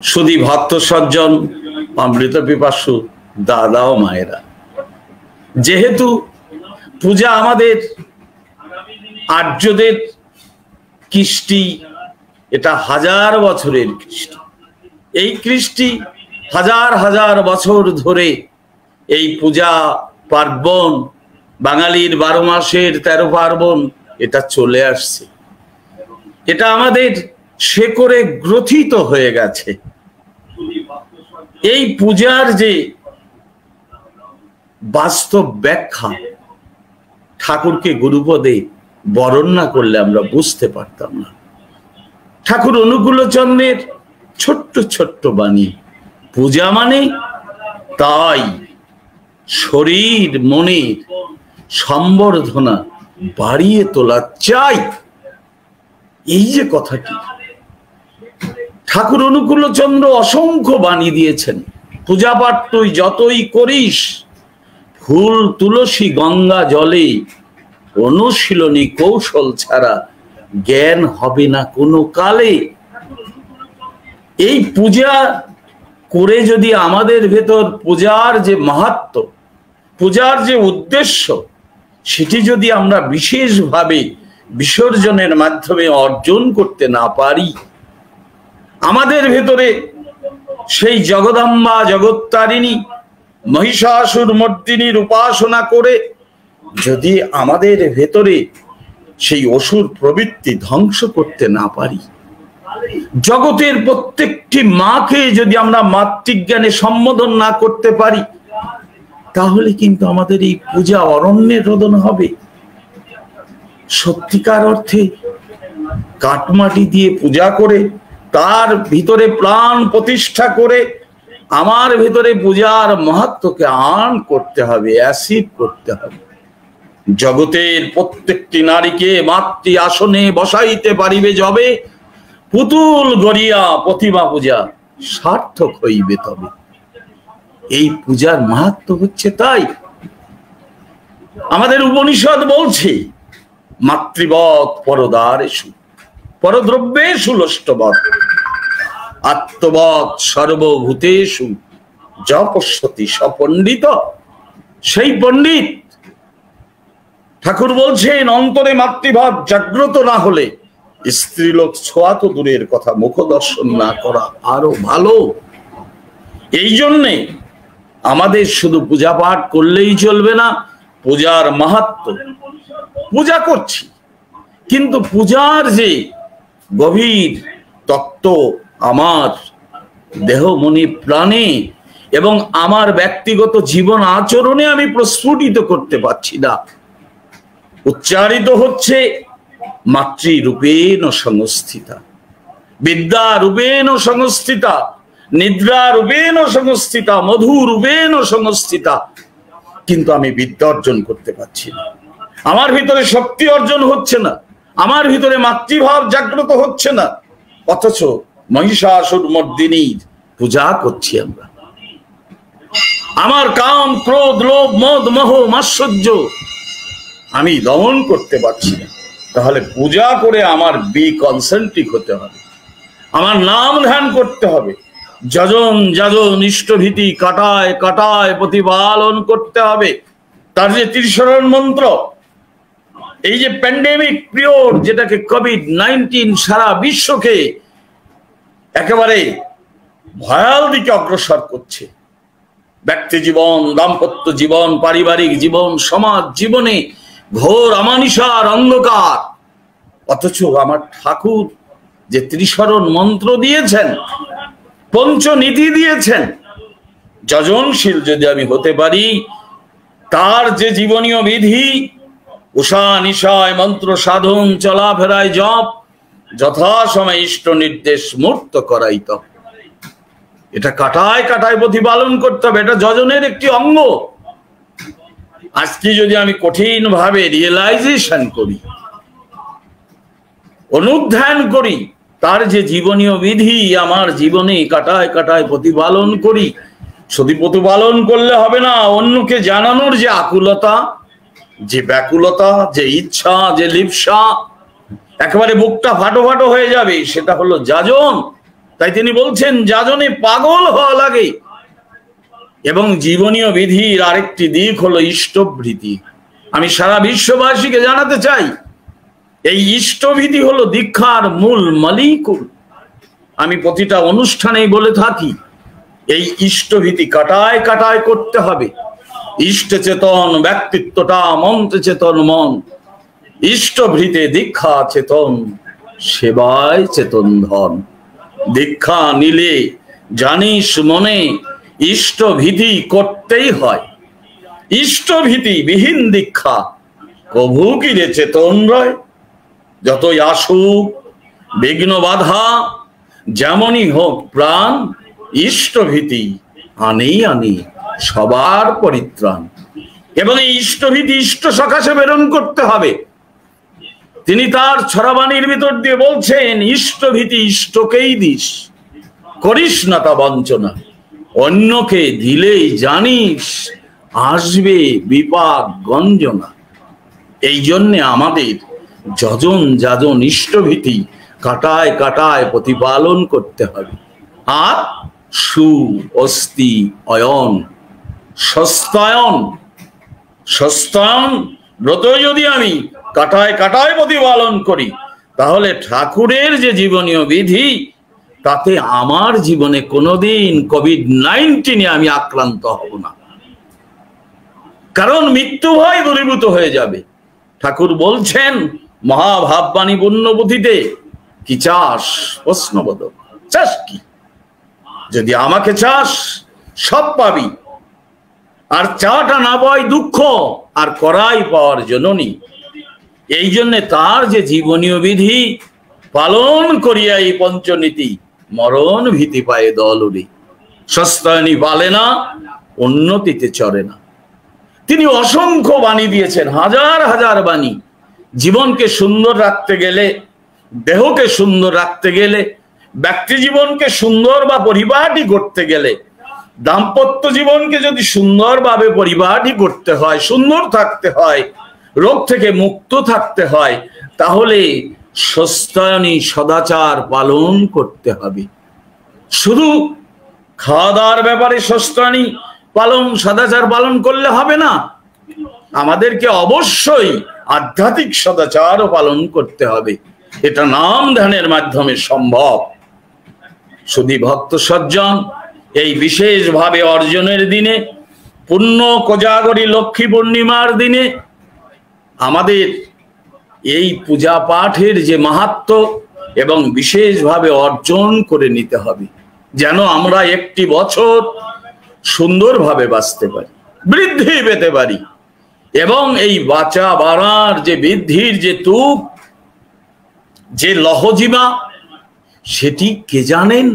সুধী ভক্ত সজ্জন, অমৃত পিপাসু দাদা ও মায়েরা, যেহেতু পূজা আমাদের আর্যদের কৃষ্টি, এটা হাজার বছরের কৃষ্টি। এই কৃষ্টি হাজার হাজার বছর ধরে এই পূজা পার্বণ, বাঙালির 12 মাসের 13 পার্বণ, এটা চলে আসছে। এটা আমাদের শেকড়ে গ্রথিত হয়ে গেছে। এই পূজার যে বাস্তব ব্যাখ্যা ঠাকুরকে গুরুপদে বরণ না করলে আমরা বুঝতে পারতাম না। ঠাকুর অনুকূলচন্দ্রের ছোট্ট ছোট্ট বাণী, পূজা মানে তাই শরীর মনের সম্বর্ধনা বাড়িয়ে তোলা চাই। এই যে কথাটি ঠাকুর অনুকূলচন্দ্র অসংখ্য বাণী দিয়েছেন। পূজা পাঠ তুই যতই করিস, ফুল তুলসী গঙ্গা জলে, অনুশীলনী কৌশল ছাড়া জ্ঞান হবে না কোনো কালে। এই পূজা করে যদি আমাদের ভেতর পূজার যে মাহাত্ম্য, পূজার যে উদ্দেশ্য, সেটি যদি আমরা বিশেষভাবে বিসর্জনের মাধ্যমে অর্জন করতে না পারি, আমাদের ভেতরে সেই জগদম্বা জগত্তারিণী মহিষাসুর মর্দিনীর উপাসনা করে যদি আমাদের ভেতরে সেই অসুর প্রবৃত্তি ধ্বংস করতে না পারি, জগতের প্রত্যেকটি মাকে যদি আমরা মাতৃজ্ঞানে সম্বোধন না করতে পারি, তাহলে কিন্তু আমাদের এই পূজা অরণ্যে রোদন হবে। সত্যিকার অর্থে কাঠমাটি দিয়ে পূজা করে তার ভিতরে প্রাণ প্রতিষ্ঠা করে আমার ভিতরে পূজার মাহাত্ম্যকে আন করতে হবে, অ্যাসিড করতে হবে। জগতের প্রত্যেকটি নারীকে মাতৃ আসনে বসাইতে পারিবে যবে, পুতুল গড়িয়া প্রতিমা পূজা সার্থক হইবে তবে। এই পূজার মাহাত্ম্য হচ্ছে তাই। আমাদের উপনিষদ বলছে মাতৃবৎ পরদারেষু পরদ্রব্যেষু লোষ্টবৎ আত্মবৎ সর্বভূতেষু যপশ্যতি সপণ্ডিত। সেই পণ্ডিত ঠাকুর বলছেন, অন্তরে মাতৃভাব জাগ্রত না হলে স্ত্রীলোক ছোঁয়া তো দূরের কথা, মুখ দর্শন না করা আরো ভালো। এই জন্যে আমাদের শুধু পূজা পাঠ করলেই চলবে না, পূজার মাহাত্ম্য। পূজা করছি, কিন্তু পূজার যে গভীর তত্ত্ব আমার দেহ মনে প্রাণে এবং আমার ব্যক্তিগত জীবন আচরণে আমি প্রস্ফুটিত করতে পারছি না। উচ্চারিত হচ্ছে মাতৃরূপেণ সংস্থিতা, বিদ্যা রূপেণ সংস্থিতা, নিদ্রা রূপেণ সংস্থিতা, মধু রূপেণ সংস্থিতা, কিন্তু আমি বিদ্যা অর্জন করতে পারছি না। আমার ভিতরে শক্তি অর্জন হচ্ছে না, আমার ভিতরে মাতৃভাব জাগ্রত হচ্ছে না, অথচ মহিষাসুর মর্দিনীর পূজা করছি আমরা। আমার কাম ক্রোধ লোভ মদ মোহ মাৎসর্য আমি দমন করতে পারছি না। তাহলে পূজা করে আমার কনসেন্ট্রিক হতে হবে, আমার নাম ধ্যান করতে হবে, যজন যজন ইষ্টভীতি কাটায় কাটায় প্রতিপালন করতে হবে। তার যে ত্রিশরণ মন্ত্র, এই যে প্যান্ডেমিক পিরিয়ড যেটাকে কোভিড-19 সারা বিশ্বকে একেবারে ভয়াল দিকে অগ্রসর করছে, ব্যক্তি জীবন, দাম্পত্য জীবন, পারিবারিক জীবন, সমাজ জীবনে ঘোর অমানিসার অন্ধকার, অথচ আমার ঠাকুর যে ত্রিশরণ মন্ত্র দিয়েছেন, পঞ্চনীতি দিয়েছেন, যজনশীল যদি আমি হতে পারি, তার যে জীবনীয় বিধি, উষা নিশায় মন্ত্র সাধন, চলাফেরায় জপ, যথাসময় ইষ্ট নির্দেশ মূর্ত করাইত, এটা কাটায় কাটায় প্রতিপালন করতে হবে। এটা যজনের একটি অঙ্গ। আজকে যদি আমি কঠিন ভাবে রিয়েলাইজেশন করি, অনুধ্যান করি, তার যে জীবনীয় বিধি আমার জীবনে কাটায় কাটায় প্রতিপালন করি, শুধু প্রতিপালন করলে হবে না, অন্যকে জানানোর যে আকুলতা, যে ব্যাকুলতা, যে ইচ্ছা, যে লিপ্সা, একেবারে বুকটা ফাটো ফাটো হয়ে যাবে, সেটা হলো যাজন। তাই তিনি বলছেন যাজনে পাগল হওয়া লাগে। এবং জীবনীয় বিধির আরেকটি দিক হলো ইষ্টভৃতি। আমি সারা বিশ্ববাসীকে জানাতে চাই, এই ইষ্টভীতি হলো দীক্ষার মূল মালিকুল। আমি প্রতিটা অনুষ্ঠানেই বলে থাকি, এই ইষ্টভীতি কাটায় কাটায় করতে হবে। ইষ্ট চেতন ব্যক্তিত্বটা, মন্ত্রে চেতন মন। ইষ্টভৃতে দীক্ষা চেতন, সেবায় চেতন ধন। দীক্ষা নিলে জানিস মনে, ইষ্টভীতি করতেই হয়। ইষ্টভীতি বিহীন দীক্ষা কভু কি রে চেতন রয়। যতই আসুক বিঘ্ন বাধা, যেমনই হোক প্রাণ, ইষ্টভীতি আনেই আনে সবার পরিত্রাণ। এবং এই ইষ্টভীতি ইষ্ট সকাশে প্রেরণ করতে হবে। তিনি তার ছড়াবাণীর ভিতর দিয়ে বলছেন, ইষ্টভীতি ইষ্টকেই দিস, করিস না তা বঞ্চনা। অন্যকে দিলেই জানিস আসবে বিপাক গঞ্জনা। এই জন্যে আমাদের যজন যাজন ইষ্টভীতি কাটায় কাটায় প্রতিপালন করতে হবে। আর সু অস্তি অয়ন সস্তায়ন, সস্তায়ন ব্রত যদি আমি কাটায় কাটায় প্রতিপালন করি, তাহলে ঠাকুরের যে জীবনীয় বিধি, তাতে আমার জীবনে কোনোদিন কোভিড-19 আমি আক্রান্ত হব না। কারণ মৃত্যু ভয় দূরীভূত হয়ে যাবে। ঠাকুর বলছেন মহাভাববাণী পুণ্যপুঁথিতে, কি চাস প্রশ্নবোধক, চাস কি? যদি আমাকে চাস সব পাবি, আর চাটা না পাই দুঃখ, আর করাই পাওয়ার জননী। এই জন্যে তার যে জীবনীয় বিধি পালন করিয়া এই পঞ্চনীতি, মরণ ভীতি পায়ে দলুরি। সস্তায়নী পালে না, উন্নতিতে চড়ে না। তিনি অসংখ্য বাণী দিয়েছেন, হাজার হাজার বাণী। জীবনকে সুন্দর রাখতে গেলে, দেহকে সুন্দর রাখতে গেলে, ব্যক্তি জীবনকে সুন্দর বা পরিপাটি করতে গেলে, দাম্পত্য জীবনকে যদি সুন্দরভাবে পরিপাটি করতে হয়, সুন্দর থাকতে হয়, রোগ থেকে মুক্ত থাকতে হয়, তাহলে সস্তায়নী সদাচার পালন করতে হবে। শুধু খাওয়া দাওয়ার ব্যাপারে সস্তায়নী পালন, সদাচার পালন করলে হবে না। আমাদেরকে অবশ্যই আধ্যাত্মিক সদাচারও পালন করতে হবে। এটা নাম ধ্যানের মাধ্যমে সম্ভব। শুধু ভক্ত সজ্জন এই বিশেষভাবে অর্জনের দিনে, পুণ্য কোজাগরী লক্ষ্মী পূর্ণিমার দিনে, আমাদের এই পূজা পাঠের যে মাহাত্ম্য এবং বিশেষভাবে অর্জন করে নিতে হবে, যেন আমরা একটি বছর সুন্দরভাবে বাঁচতে পারি, বৃদ্ধি পেতে পারি। এবং এই বাঁচা বাড়ার যে বৃদ্ধির যে তুক, যে লহজিমা, সেটি কে জানেন?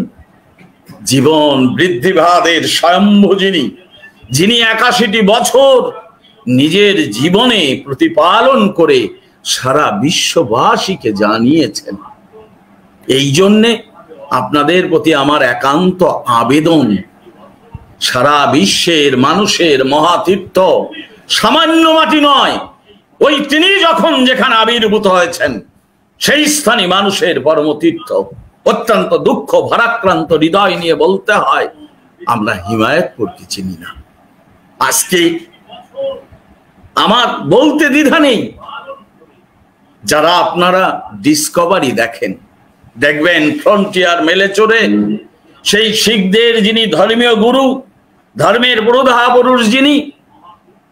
জীবন বৃদ্ধিভাদের স্বয়ম্ভু যিনি, যিনি 81টি বছর নিজের জীবনে প্রতিপালন করে সারা বিশ্ববাসীকে জানিয়েছেন। এই জন্যে আপনাদের প্রতি আমার একান্ত আবেদন, সারা বিশ্বের মানুষের মহাতীর্থ সামান্য মাটি নয়, ওই তিনি যখন যেখানে আবির্ভূত হয়েছেন সেই স্থানে মানুষের পরমতীর্থ। অত্যন্ত দুঃখ ভারাক্রান্ত হৃদয় নিয়ে বলতে হয়, আমরা হিমায়তপুরকে চিনি না। আজকে আমার বলতে দ্বিধা নেই, যারা আপনারা ডিসকভারি দেখেন, দেখবেন ফ্রন্টিয়ার মেলে চড়ে সেই শিখদের যিনি ধর্মীয় গুরু, ধর্মের পুরোধা পুরুষ যিনি,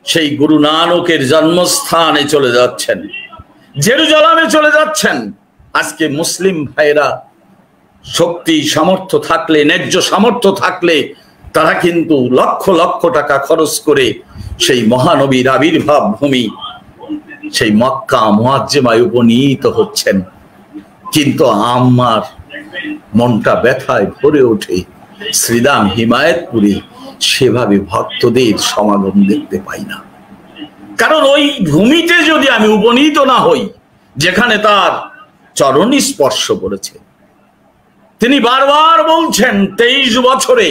সেই গুরু নানকের জন্মস্থানে চলে যাচ্ছেন, জেরুজালেমে চলে যাচ্ছেন। আজকে মুসলিম ভাইরা শক্তি সামর্থ্য থাকলে, ন্যায্য সামর্থ্য থাকলে, তারা কিন্তু লক্ষ লক্ষ টাকা খরচ করে সেই মহানবীর আবির্ভাব ভূমি সেই মক্কা মুআজ্জমায় উপনীত হচ্ছেন। কিন্তু আমার মনটা ব্যথায় ভরে ওঠে, শ্রীদাম হিমায়তপুরে সেভাবে ভক্তদের সমাগম দেখতে পাই না। কারণ ওই ভূমিতে যদি আমি উপনীত না হই, যেখানে তার চরণ স্পর্শ করেছে। তিনি বারবার বলছেন, 23 বছরে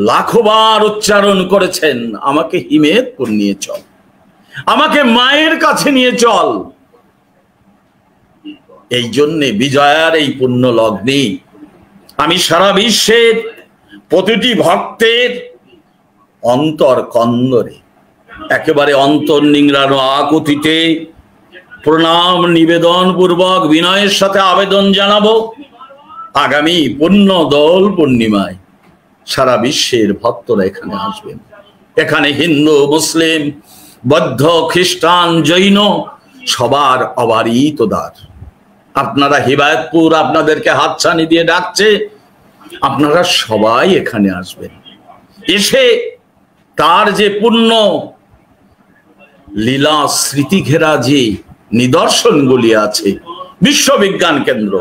লাখবার উচ্চারণ করেছেন, আমাকে হিমায়তপুর নিয়ে চল, আমাকে মায়ের কাছে নিয়ে চল। এই জন্যে বিজয়ার এই পুণ্য লগ্নে আমি সারা বিশ্বের প্রতিটি ভক্তের অন্তর কন্দরে একেবারে অন্তর নিংড়ানো আকুতিতে প্রণাম নিবেদন পূর্বক বিনয়ের সাথে আবেদন জানাবো, আগামী পুণ্য দোল পূর্ণিমায় সারা বিশ্বের ভক্তরা এখানে আসবেন। এখানে হিন্দু, মুসলিম, বৌদ্ধ, খ্রিস্টান, জৈন সবার অবারিত দ্বার। আপনারা হিদায়াতপুর আপনাদেরকে হাতছানি দিয়ে ডাকছে, আপনারা সবাই এখানে আসবেন। এসে তার যে পুণ্য লীলা স্মৃতি ঘেরা যে নিদর্শনগুলি আছে, বিশ্ববিজ্ঞান কেন্দ্র,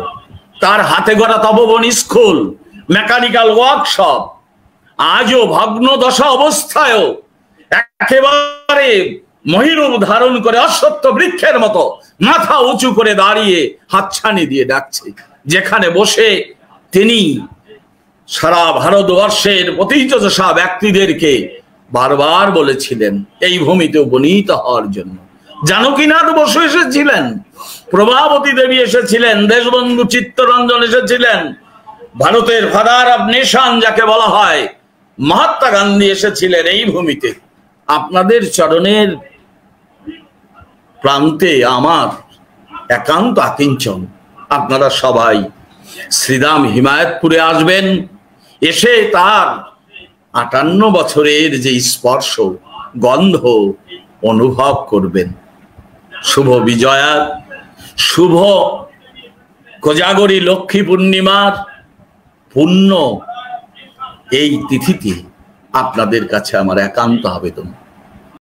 তার হাতে গড়া তপবন স্কুল, মেকানিক্যাল ওয়ার্কশপ, আজও ভগ্ন দশা অবস্থায়ও একেবারে মহিরূপ ধারণ করে অশ্বত্থ বৃক্ষের মতো মাথা উঁচু করে দাঁড়িয়ে হাতছানি দিয়ে ডাকছে, যেখানে বসে তিনি সারা ভারতবর্ষের প্রতিযশা ব্যক্তিদেরকে বারবার বলেছিলেন এই ভূমিতে উপনীত হওয়ার জন্য। জানকীনাথ বসু এসেছিলেন, প্রভাবতী দেবী এসেছিলেন, দেশবন্ধু চিত্তরঞ্জন এসেছিলেন, ভারতের ফাদার অব নেশন যাকে বলা হয় মহাত্মা গান্ধী এসেছিলেন এই ভূমিতে। আপনাদের চরণের প্রান্তে আমার একান্ত আকিঞ্চন, আপনারা সবাই শ্রীরাম হিমায়তপুরে আসবেন, এসে তার ৫৮ বছরের যে স্পর্শ গন্ধ অনুভব করবেন। শুভ বিজয়া, শুভ কোজাগরী লক্ষ্মী পূর্ণিমার পুণ্য এই তিথিতে আপনাদের কাছে আমার একান্ত আবেদন,